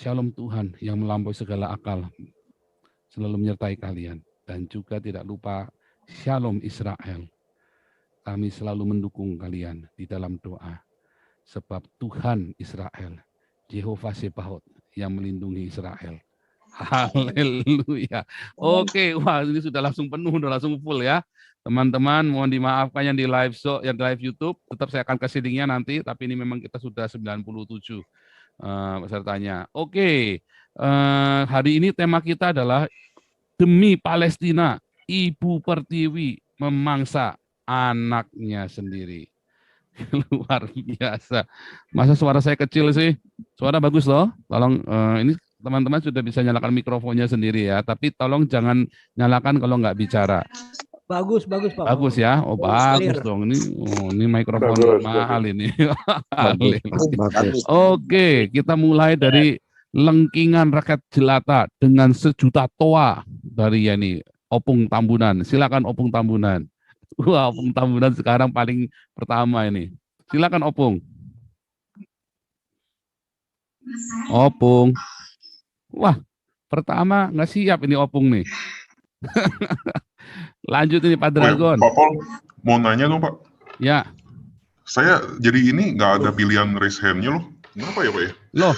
Shalom Tuhan yang melampaui segala akal selalu menyertai kalian. Dan juga tidak lupa Shalom Israel. Kami selalu mendukung kalian di dalam doa. Sebab Tuhan Israel, Jehovah Sebaot yang melindungi Israel. Haleluya. Oke, wah ini sudah langsung penuh, sudah langsung full ya. Teman-teman, mohon dimaafkan yang di live show, yang di live YouTube, tetap saya akan kasih linknya nanti, tapi ini memang kita sudah 97 pesertanya. Oke, hari ini tema kita adalah demi Palestina, Ibu Pertiwi memangsa anaknya sendiri. Luar biasa. Masa suara saya kecil sih? Suara bagus loh. Tolong ini teman-teman sudah bisa nyalakan mikrofonnya sendiri ya. Tapi tolong jangan nyalakan kalau nggak bicara. Bagus Pak. Bagus ya. Oh bagus dong. Ini mikrofon mahal ini. Bagus. Oke, kita mulai dari lengkingan rakyat jelata dengan sejuta toa dari yani Opung Tambunan. Silakan Opung Tambunan. Wah, Opung Tambunan sekarang paling pertama ini. Silakan Opung. Opung. Wah, pertama nggak siap ini Opung nih. Lanjut ini Pak Dragon. Pak Paul, mau nanya dong Pak. Ya. Saya jadi ini nggak ada pilihan raise hand-nya loh. Kenapa ya Pak ya? Loh.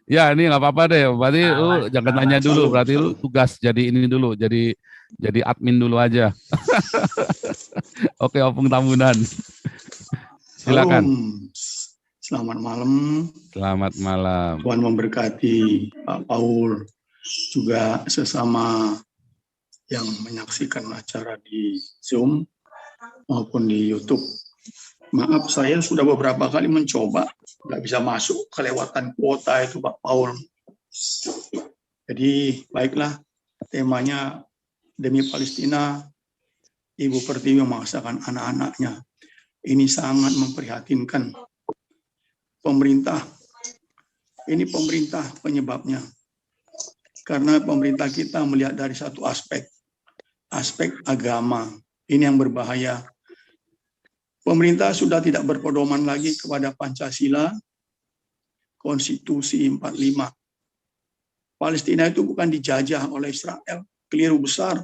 Ya ini nggak apa-apa deh. Berarti lu jangan tanya dulu. Berarti lu tugas jadi ini dulu. Jadi admin dulu aja. Oke, Opung Tambunan. Silakan. Selamat malam. Selamat malam. Tuhan memberkati Pak Paul, juga sesama yang menyaksikan acara di Zoom maupun di YouTube. Maaf, saya sudah beberapa kali mencoba, nggak bisa masuk, kelewatan kuota itu Pak Paul. Jadi baiklah, temanya demi Palestina, Ibu Pertiwi memaksakan anak-anaknya. Ini sangat memprihatinkan. Pemerintah, ini pemerintah penyebabnya. Karena pemerintah kita melihat dari satu aspek agama. Ini yang berbahaya. Pemerintah sudah tidak berpedoman lagi kepada Pancasila, Konstitusi 45. Palestina itu bukan dijajah oleh Israel, keliru besar.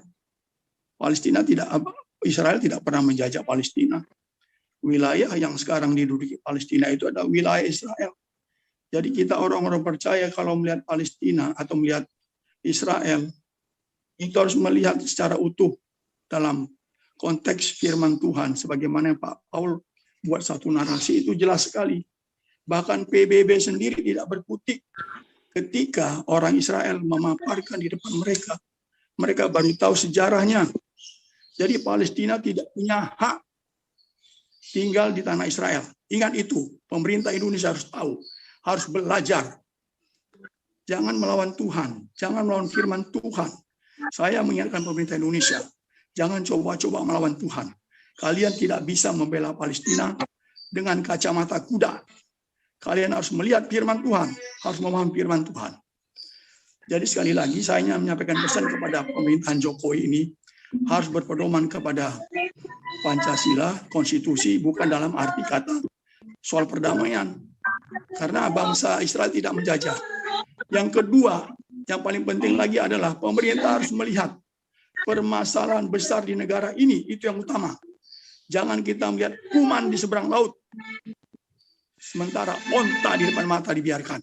Israel tidak pernah menjajah Palestina. Wilayah yang sekarang diduduki Palestina itu adalah wilayah Israel. Jadi kita orang-orang percaya kalau melihat Palestina atau melihat Israel, itu harus melihat secara utuh dalam konteks firman Tuhan. Sebagaimana Pak Paul buat satu narasi itu jelas sekali. Bahkan PBB sendiri tidak berkutik ketika orang Israel memaparkan di depan mereka. Mereka baru tahu sejarahnya. Jadi Palestina tidak punya hak tinggal di tanah Israel. Ingat itu, pemerintah Indonesia harus tahu, harus belajar. Jangan melawan Tuhan, jangan melawan firman Tuhan. Saya mengingatkan pemerintah Indonesia, jangan coba-coba melawan Tuhan. Kalian tidak bisa membela Palestina dengan kacamata kuda. Kalian harus melihat firman Tuhan, harus memahami firman Tuhan. Jadi sekali lagi saya menyampaikan pesan kepada pemerintahan Jokowi ini, harus berpedoman kepada Pancasila, konstitusi, bukan dalam arti kata soal perdamaian. Karena bangsa Israel tidak menjajah. Yang kedua, yang paling penting lagi adalah pemerintah harus melihat permasalahan besar di negara ini, itu yang utama. Jangan kita melihat kuman di seberang laut, sementara onta di depan mata dibiarkan.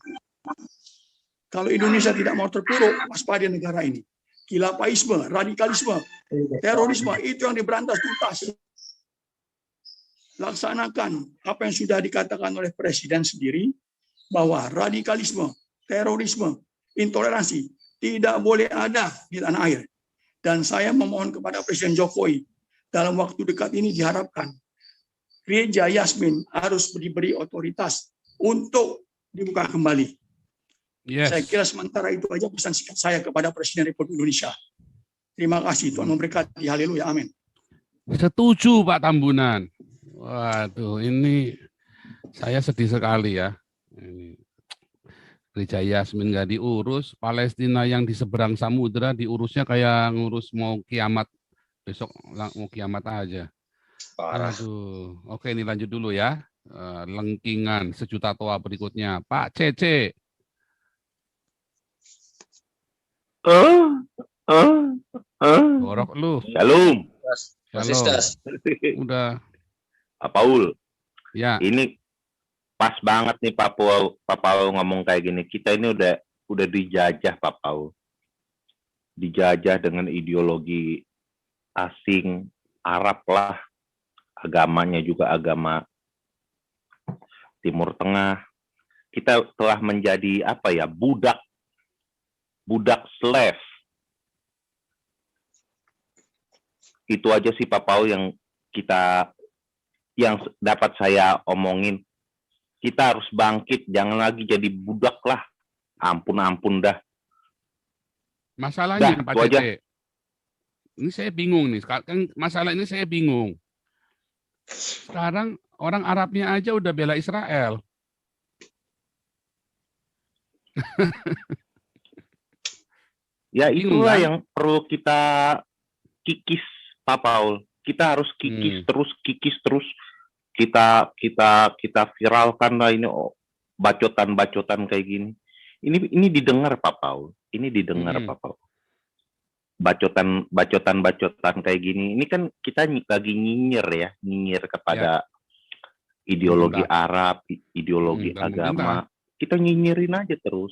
Kalau Indonesia tidak mau terpuruk, waspada negara ini. Khilafaisme, radikalisme, terorisme, itu yang diberantas tuntas. Laksanakan apa yang sudah dikatakan oleh Presiden sendiri, bahwa radikalisme, terorisme, intoleransi tidak boleh ada di tanah air. Dan saya memohon kepada Presiden Jokowi, dalam waktu dekat ini diharapkan Gereja Yasmin harus diberi otoritas untuk dibuka kembali. Yes. Saya kira sementara itu aja pesan singkat saya kepada Presiden Republik Indonesia. Terima kasih, Tuhan memberkati. Haleluya, amin. Setuju Pak Tambunan. Waduh, ini saya sedih sekali ya. Ini Gereja Yasmin nggak diurus, Palestina yang di seberang samudera diurusnya kayak ngurus mau kiamat. Besok mau kiamat aja. Aduh, oke ini lanjut dulu ya. Lengkingan sejuta toa berikutnya. Pak Cece. Borok lu. Shalom. Shalom. Udah. Pak Paul, Ya. ini pas banget nih Pak Paul ngomong kayak gini. Kita ini udah dijajah Pak Paul. Dijajah dengan ideologi asing, Arab lah. Agamanya juga agama Timur Tengah. Kita telah menjadi apa ya? Budak slave. Itu aja sih Pak Paul yang dapat saya omongin. Kita harus bangkit, jangan lagi jadi budak lah. Ampun dah. Masalahnya Pak itu aja. Cece. Ini saya bingung nih. Masalah ini saya bingung. Sekarang orang Arabnya aja udah bela Israel. Ya Bingung, itulah kan? yang perlu kita kikis Pak Paul. Kita harus kikis terus. Kita viralkan lah ini bacotan kayak gini. Ini didengar Pak Paul. Ini didengar Pak Paul. Bacotan kayak gini. Ini kan kita lagi nyinyir kepada ideologi Arab, ideologi agama. Kita nyinyirin aja terus.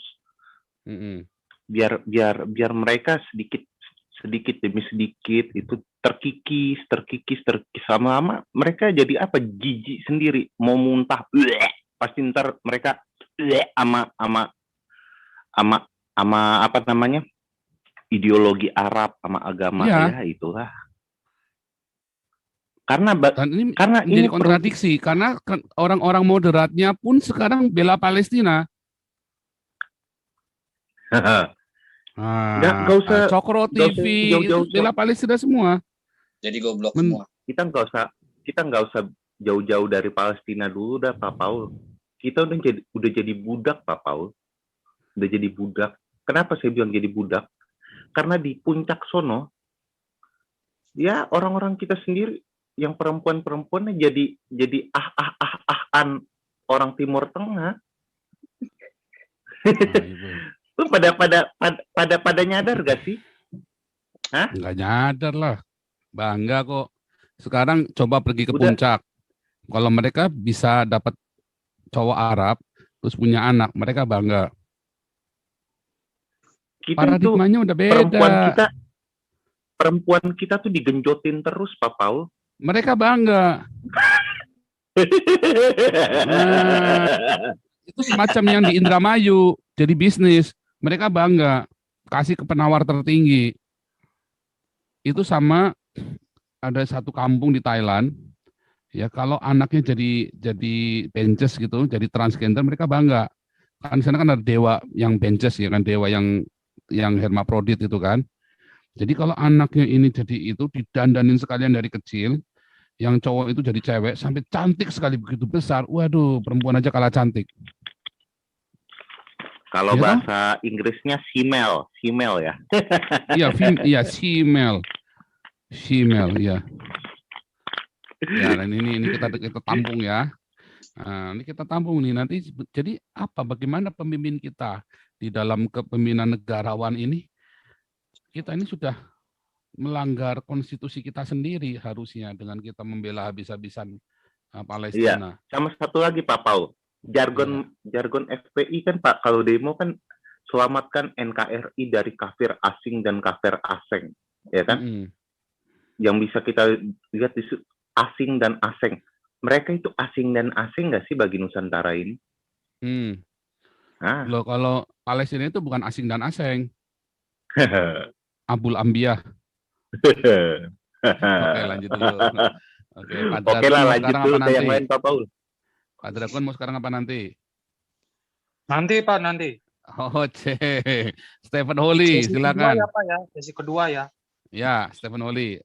Biar mereka sedikit demi sedikit itu terkikis lama-lama mereka jadi apa, jijik sendiri, mau muntah, pasti ntar mereka ama apa namanya, ideologi Arab sama agama. Ya itulah karena ini kontradiksi karena orang-orang moderatnya pun sekarang bela Palestina. Nggak usah Cokro TV jauh-jauh, itu bela Palestina semua. Jadi goblok semua. Kita nggak usah jauh-jauh dari Palestina dulu dah Pak Paul. Kita udah jadi budak Pak Paul. Udah jadi budak. Kenapa saya bilang jadi budak? Karena di puncak sono ya orang-orang kita sendiri yang perempuan-perempuannya jadi ah-an orang Timur Tengah. Lu pada nyadar gak sih? Hah? Nggak nyadar lah. Bangga kok. Sekarang coba pergi ke puncak. Kalau mereka bisa dapat cowok Arab, terus punya anak, mereka bangga. Paradigmanya udah beda. Perempuan kita tuh digenjotin terus, Pak Paul. Mereka bangga. Itu semacam yang di Indramayu, jadi bisnis. Mereka bangga, kasih ke penawar tertinggi. Itu sama ada satu kampung di Thailand, ya kalau anaknya jadi benches gitu, jadi transgender, mereka bangga. Kan di sana kan ada dewa yang benches ya kan, dewa yang hermaprodit itu kan. Jadi kalau anaknya ini jadi itu didandanin sekalian dari kecil, yang cowok itu jadi cewek sampai cantik sekali begitu besar. Waduh, perempuan aja kalah cantik. Kalau ya, bahasa Inggrisnya female ya. Iya, female ya. Ya, dan ini kita tampung ya. Nah, ini kita tampung nih nanti. Jadi apa? Bagaimana pemimpin kita di dalam kepemimpinan negarawan ini? Kita ini sudah melanggar konstitusi kita sendiri harusnya dengan kita membela habis-habisan Palestina. Iya. Sama satu lagi Pak Paul. Jargon FPI kan Pak, kalau demo kan selamatkan NKRI dari kafir asing dan kafir asing, ya kan? Yang bisa kita lihat di asing dan asing. Mereka itu asing dan asing nggak sih bagi Nusantara ini? Loh, kalau Palestina itu bukan asing dan asing. Abul Ambiyah. Oke, lanjut dulu. Oke lah, lanjut dulu ke yang lain Pak Paul. Pak Dragon mau sekarang apa nanti? Nanti Pak, nanti. Oh, Stephen Holy, silakan. Kedua ya Pak ya, sesi kedua ya. Ya, Stephen Holy.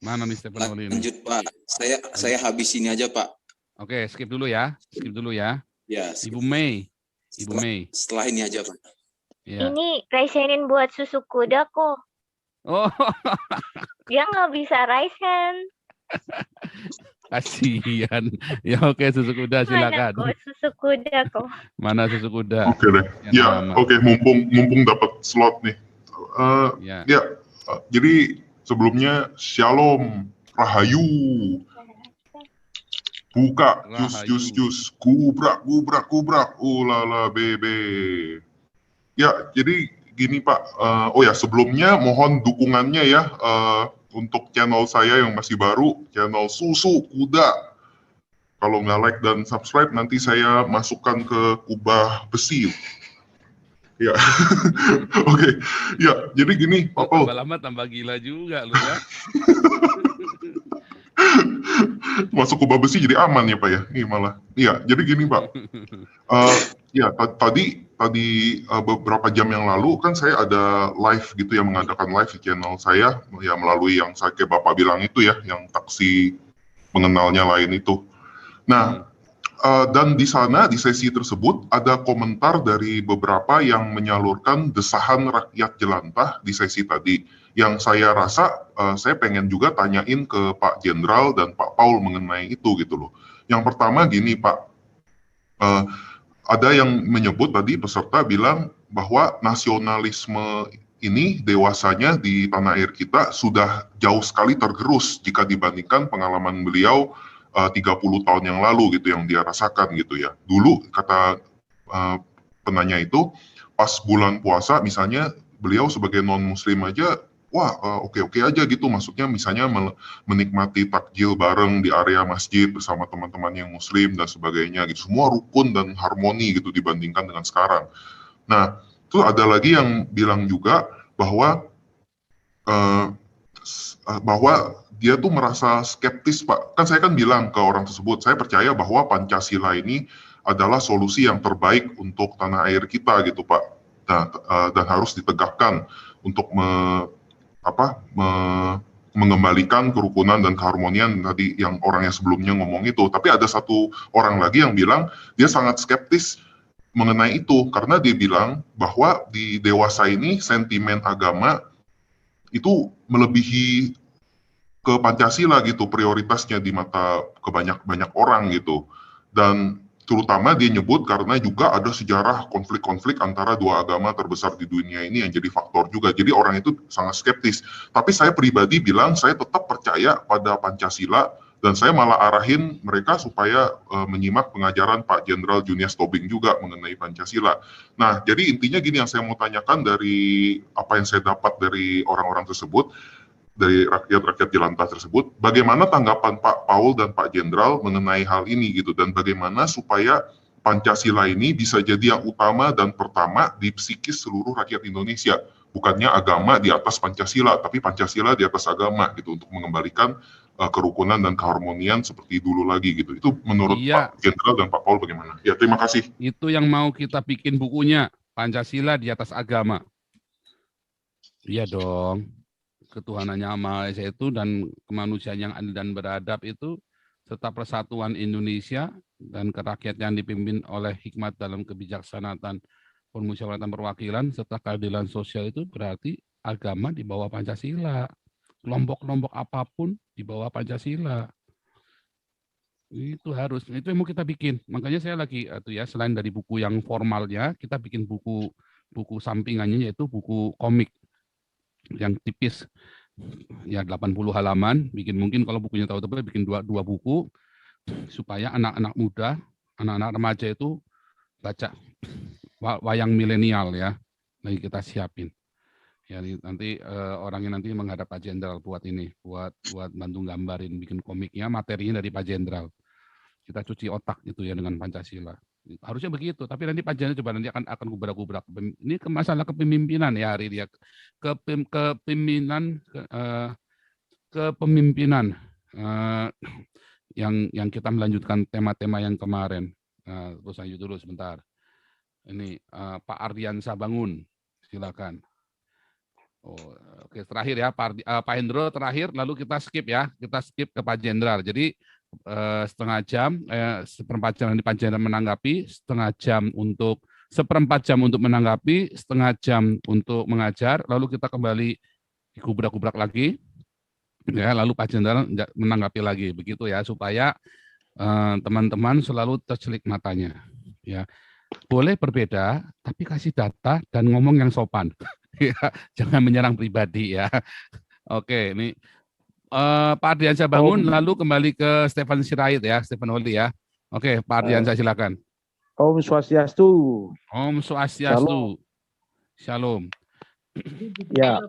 Mana nih Stephen Holy? Lanjut Pak, saya habis ini aja Pak. Oke, skip dulu ya. Ya. Ibu Mei. Setelah ini aja Pak. Ya. Ini rice hand buat susu kuda kok. Oh. Dia nggak bisa rice hand. Kasihan. Ya oke, susu kuda Mana silakan. kok susu kuda kok. Mana susu kuda? Oke deh. Yang Ya, pertama. oke, mumpung dapat slot nih. Ya. Ya, jadi sebelumnya Shalom, Rahayu, buka, jus, kubrak, ulala bebe. Ya, jadi gini Pak, oh ya sebelumnya mohon dukungannya ya untuk channel saya yang masih baru, channel Susu Kuda. Kalau nggak like dan subscribe, nanti saya masukkan ke kubah besi. Ya, oke. Ya, jadi gini, Pak Paul. Tambah lama tambah gila juga lu ya. Masuk kubah besi jadi aman ya Pak ya? Ini malah. Iya, jadi gini Pak. Ya, tadi beberapa jam yang lalu kan saya ada live gitu ya, mengadakan live di channel saya ya melalui yang saya kayak Bapak bilang itu ya, yang taksi mengenalnya lain itu. Nah, dan di sana di sesi tersebut ada komentar dari beberapa yang menyalurkan desahan rakyat jelantah di sesi tadi. Yang saya rasa saya pengen juga tanyain ke Pak Jenderal dan Pak Paul mengenai itu gitu loh. Yang pertama gini Pak, ada yang menyebut tadi peserta bilang bahwa nasionalisme ini dewasanya di tanah air kita sudah jauh sekali tergerus jika dibandingkan pengalaman beliau 30 tahun yang lalu gitu yang dia rasakan gitu ya. Dulu kata penanya itu pas bulan puasa misalnya beliau sebagai non muslim aja wah oke-oke aja gitu, maksudnya misalnya menikmati takjil bareng di area masjid bersama teman-teman yang muslim dan sebagainya gitu, semua rukun dan harmoni gitu dibandingkan dengan sekarang. Nah, itu ada lagi yang bilang juga bahwa dia tuh merasa skeptis Pak, kan saya kan bilang ke orang tersebut, saya percaya bahwa Pancasila ini adalah solusi yang terbaik untuk tanah air kita gitu Pak, dan harus ditegakkan untuk mengembalikan kerukunan dan keharmonian tadi yang orang yang sebelumnya ngomong itu. Tapi ada satu orang lagi yang bilang dia sangat skeptis mengenai itu karena dia bilang bahwa di dewasa ini sentimen agama itu melebihi ke Pancasila gitu prioritasnya di mata banyak orang gitu. Dan terutama dia nyebut karena juga ada sejarah konflik-konflik antara dua agama terbesar di dunia ini yang jadi faktor juga. Jadi orang itu sangat skeptis. Tapi saya pribadi bilang saya tetap percaya pada Pancasila dan saya malah arahin mereka supaya menyimak pengajaran Pak Jenderal Junius Tobing juga mengenai Pancasila. Nah, jadi intinya gini yang saya mau tanyakan dari apa yang saya dapat dari orang-orang tersebut, dari rakyat-rakyat jelantah tersebut, bagaimana tanggapan Pak Paul dan Pak Jenderal mengenai hal ini gitu, dan bagaimana supaya Pancasila ini bisa jadi yang utama dan pertama di psikis seluruh rakyat Indonesia, bukannya agama di atas Pancasila, tapi Pancasila di atas agama gitu, untuk mengembalikan kerukunan dan keharmonian seperti dulu lagi gitu. Itu menurut Pak Jenderal dan Pak Paul bagaimana? Ya, terima kasih. Itu yang mau kita bikin bukunya, Pancasila di atas agama. Iya dong. Ketuhanan yang Maha Esa itu dan kemanusiaan yang adil dan beradab itu serta persatuan Indonesia dan kerakyat yang dipimpin oleh hikmat dalam kebijaksanaan permusyawaratan perwakilan serta keadilan sosial itu berarti agama di bawah Pancasila. Kelompok-kelompok apapun di bawah Pancasila. Itu harus, itu yang mau kita bikin. Makanya saya lagi itu ya, selain dari buku yang formalnya, kita bikin buku sampingannya yaitu buku komik yang tipis ya 80 halaman, bikin mungkin kalau bukunya tahu tebal bikin dua buku supaya anak-anak muda, anak-anak remaja itu baca wayang milenial ya. Lagi kita siapin. Ya nanti orangnya nanti menghadap Pak Jenderal buat ini, buat bantu gambarin bikin komiknya, materinya dari Pak Jenderal. Kita cuci otak itu ya dengan Pancasila. Harusnya begitu, tapi nanti Pak Jenderal coba nanti akan gubrak-gubrak. Ini ke masalah kepemimpinan ya hari dia. Kepemimpinan yang kita melanjutkan tema-tema yang kemarin. Terus lanjut dulu sebentar. Ini Pak Ardiansa Bangun, silakan. Oh, oke terakhir ya Pak Hendro terakhir, lalu kita skip ya, kita skip ke Pak Jenderal. Jadi setengah jam, seperempat jam nanti Pak Jenderal menanggapi, seperempat jam untuk menanggapi, setengah jam untuk mengajar, lalu kita kembali gubrak-gubrak lagi. Ya, lalu Pak Jenderal menanggapi lagi begitu ya, supaya teman-teman selalu tercelik matanya. Ya, boleh berbeda, tapi kasih data dan ngomong yang sopan. Ya, jangan menyerang pribadi ya. Oke, ini Pak Ardiansyah bangun, lalu kembali ke Stefan Sirait ya, Stefan Holi ya. Oke, Pak Ardiansyah silakan. Om Swastiastu. Om Swastiastu. Shalom. Ya.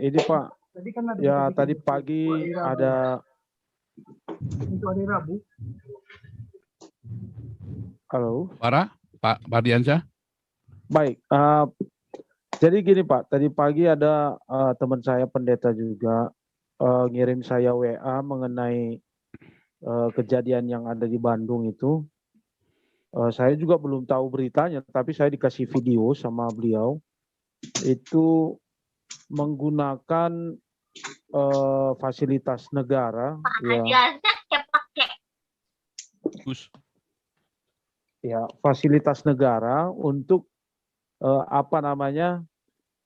Ini Pak, ya tadi pagi ada. Halo. Pak Ardiansyah. Baik. Jadi gini Pak, tadi pagi ada teman saya pendeta juga ngirim saya WA mengenai kejadian yang ada di Bandung itu. Saya juga belum tahu beritanya, tapi saya dikasih video sama beliau. Itu menggunakan fasilitas negara. Ya, fasilitas negara untuk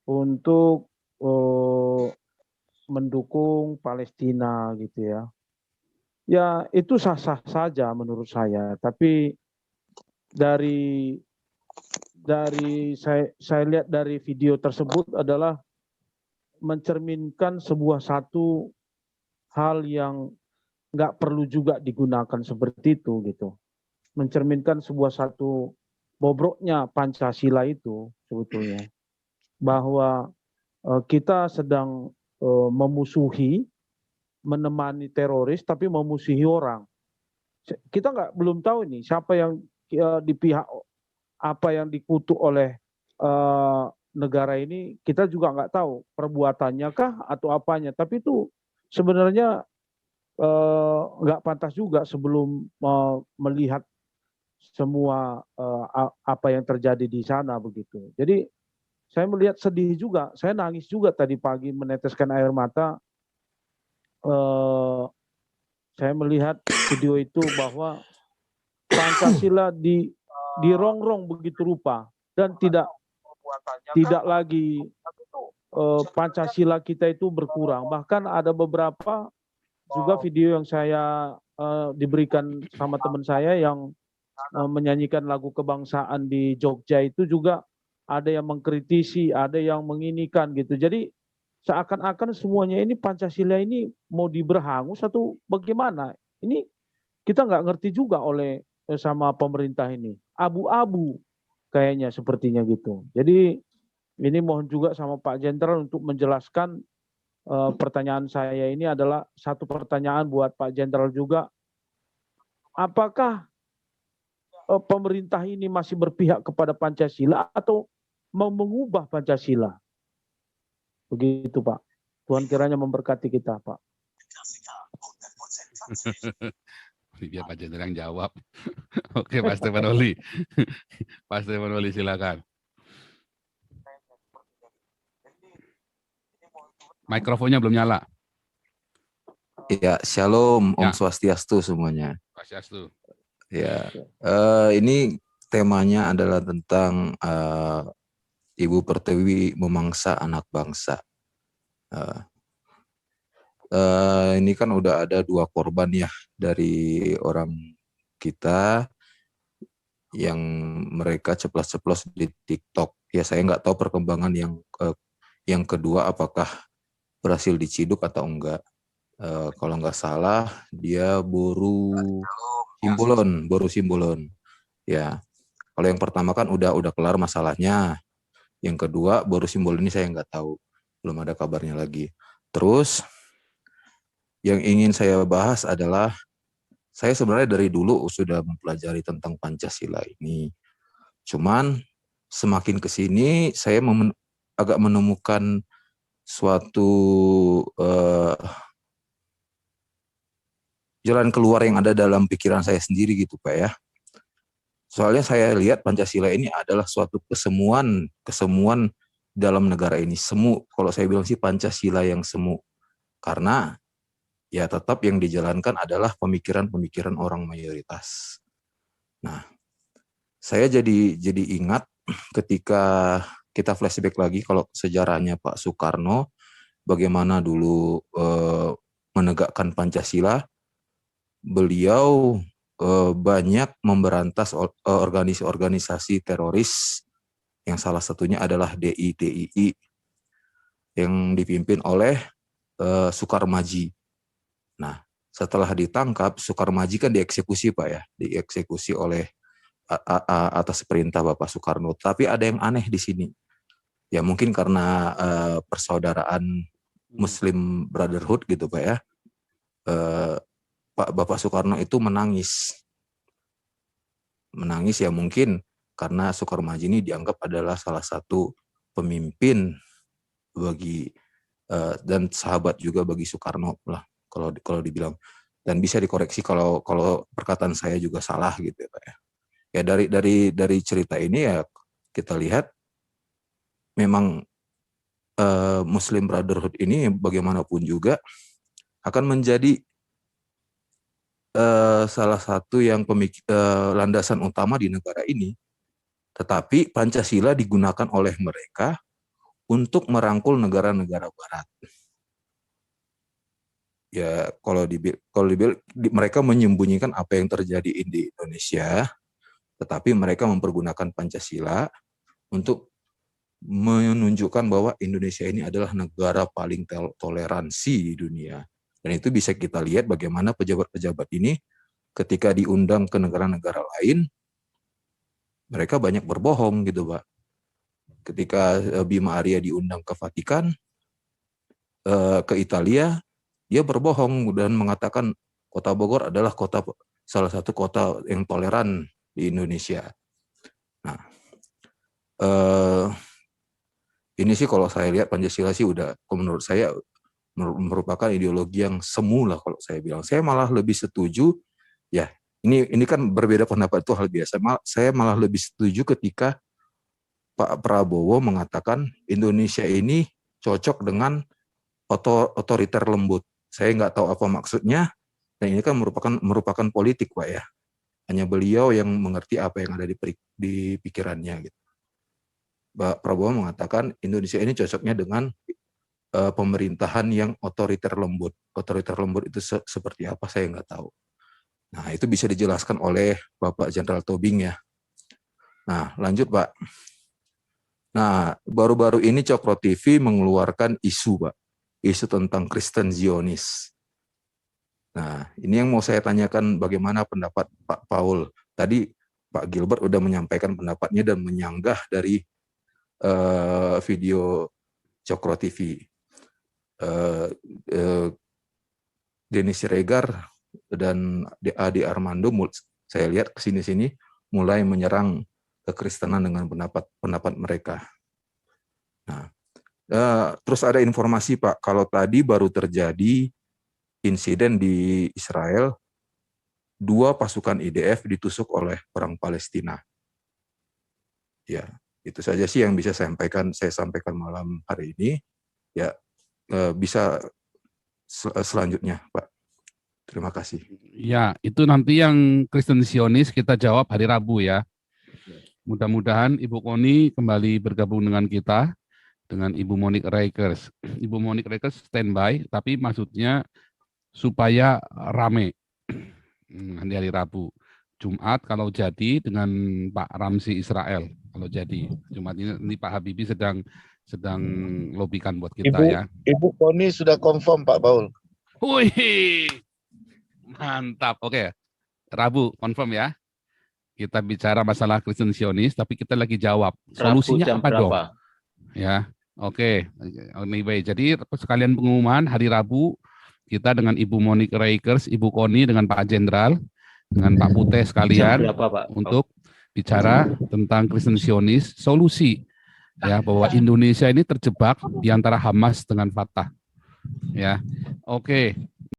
untuk mendukung Palestina gitu ya. Ya itu sah-sah saja menurut saya. Tapi dari saya lihat dari video tersebut adalah mencerminkan satu hal yang nggak perlu juga digunakan seperti itu gitu. Mencerminkan satu bobroknya Pancasila itu sebetulnya, bahwa kita sedang memusuhi, menemani teroris, tapi memusuhi orang. Kita belum tahu nih siapa yang di pihak apa yang dikutuk oleh negara ini. Kita juga nggak tahu perbuatannya kah atau apanya. Tapi itu sebenarnya nggak pantas juga sebelum melihat semua apa yang terjadi di sana begitu. Jadi saya melihat sedih juga, saya nangis juga tadi pagi meneteskan air mata. Saya melihat video itu bahwa Pancasila dirongrong begitu rupa dan tidak lagi Pancasila kita itu berkurang. Bahkan ada beberapa juga video yang saya diberikan sama teman saya yang menyanyikan lagu kebangsaan di Jogja itu juga ada yang mengkritisi, ada yang menginikan gitu. Jadi seakan-akan semuanya ini Pancasila ini mau diberhangus atau bagaimana? Ini kita nggak ngerti juga sama pemerintah ini. Abu-abu kayaknya sepertinya gitu. Jadi ini mohon juga sama Pak Jenderal untuk menjelaskan pertanyaan saya ini adalah satu pertanyaan buat Pak Jenderal juga. Apakah pemerintah ini masih berpihak kepada Pancasila atau mau mengubah Pancasila? Begitu Pak. Tuhan kiranya memberkati kita Pak. Biar Pak Jenderal yang jawab. Oke Pak Stefan Holi. Pak Stefan Holi silakan. Mikrofonnya belum nyala. Ya, shalom, Om Swastiastu semuanya. Swastiastu. Ya, ini temanya adalah tentang Ibu Pertiwi memangsa anak bangsa. Ini kan udah ada 2 korban ya dari orang kita yang mereka ceplos-ceplos di TikTok. Ya saya nggak tahu perkembangan yang kedua apakah berhasil diciduk atau enggak. Kalau nggak salah dia baru Simbolon. Ya, kalau yang pertama kan udah kelar masalahnya. Yang kedua baru Simbolon ini saya nggak tahu, belum ada kabarnya lagi. Terus yang ingin saya bahas adalah saya sebenarnya dari dulu sudah mempelajari tentang Pancasila ini. Cuman semakin ke sini saya agak menemukan suatu jalan keluar yang ada dalam pikiran saya sendiri gitu Pak ya. Soalnya saya lihat Pancasila ini adalah suatu kesemuan dalam negara ini. Semu, kalau saya bilang sih Pancasila yang semu. Karena ya tetap yang dijalankan adalah pemikiran-pemikiran orang mayoritas. Nah, saya jadi ingat ketika kita flashback lagi kalau sejarahnya Pak Soekarno bagaimana dulu menegakkan Pancasila, beliau banyak memberantas organisasi teroris yang salah satunya adalah DITII yang dipimpin oleh Sukarmaji. Nah, setelah ditangkap, Sukarmaji kan dieksekusi Pak ya, dieksekusi oleh atas perintah Bapak Soekarno. Tapi ada yang aneh di sini. Ya mungkin karena persaudaraan Muslim Brotherhood gitu Pak ya. Bapak Soekarno itu menangis ya mungkin karena Sukarmaji ini dianggap adalah salah satu pemimpin bagi dan sahabat juga bagi Soekarno lah kalau dibilang, dan bisa dikoreksi kalau perkataan saya juga salah gitu ya Pak ya. Ya dari cerita ini ya kita lihat memang Muslim Brotherhood ini bagaimanapun juga akan menjadi salah satu yang landasan utama di negara ini, tetapi Pancasila digunakan oleh mereka untuk merangkul negara-negara Barat. Ya kalau dibilang mereka menyembunyikan apa yang terjadi di Indonesia, tetapi mereka mempergunakan Pancasila untuk menunjukkan bahwa Indonesia ini adalah negara paling toleransi di dunia. Dan itu bisa kita lihat bagaimana pejabat-pejabat ini ketika diundang ke negara-negara lain, mereka banyak berbohong gitu Pak. Ketika Bima Arya diundang ke Vatikan, ke Italia, dia berbohong dan mengatakan Kota Bogor adalah salah satu kota yang toleran di Indonesia. Nah, ini sih kalau saya lihat Pancasila sih udah, menurut saya merupakan ideologi yang semu lah kalau saya bilang. Saya malah lebih setuju, ya ini kan berbeda pendapat itu hal biasa. Saya malah lebih setuju ketika Pak Prabowo mengatakan Indonesia ini cocok dengan otoriter lembut. Saya nggak tahu apa maksudnya, dan ini kan merupakan politik Pak ya. Hanya beliau yang mengerti apa yang ada di pikirannya gitu. Pak Prabowo mengatakan Indonesia ini cocoknya dengan pemerintahan yang otoriter lembut. Otoriter lembut itu seperti apa saya nggak tahu. Nah itu bisa dijelaskan oleh Bapak Jenderal Tobing ya. Nah lanjut Pak. Nah baru-baru ini Cokro TV mengeluarkan isu Pak. Isu tentang Kristen Zionis. Nah ini yang mau saya tanyakan, bagaimana pendapat Pak Paul. Tadi Pak Gilbert udah menyampaikan pendapatnya dan menyanggah dari video Cokro TV. Denny Siregar dan Ade Armando saya lihat kesini-sini mulai menyerang kekristenan dengan pendapat mereka. Nah, terus ada informasi Pak, kalau tadi baru terjadi insiden di Israel, 2 pasukan IDF ditusuk oleh orang Palestina. Ya, itu saja sih yang bisa saya sampaikan malam hari ini. Ya, bisa selanjutnya Pak. Terima kasih. Ya, itu nanti yang Kristen Zionis kita jawab hari Rabu ya. Mudah-mudahan Ibu Koni kembali bergabung dengan kita, dengan Ibu Monique Reikers. Ibu Monique Reikers standby, tapi maksudnya supaya rame nanti hari Rabu. Jumat kalau jadi dengan Pak Ramzi Israel, kalau jadi. Jumat ini Pak Habibie sedang lobikan buat kita ya. Ibu Koni sudah confirm Pak Paul. Wih, mantap. Oke, Rabu confirm ya. Kita bicara masalah Kristen Zionis, tapi kita lagi jawab solusinya apa dong? Ya, oke. Anyway, jadi sekalian pengumuman hari Rabu kita dengan Ibu Monique Reikers, Ibu Koni dengan Pak Jenderal, dengan Pak Putih sekalian untuk bicara tentang Kristen Zionis, solusi. Ya, bahwa Indonesia ini terjebak di antara Hamas dengan Fatah. Ya. Oke.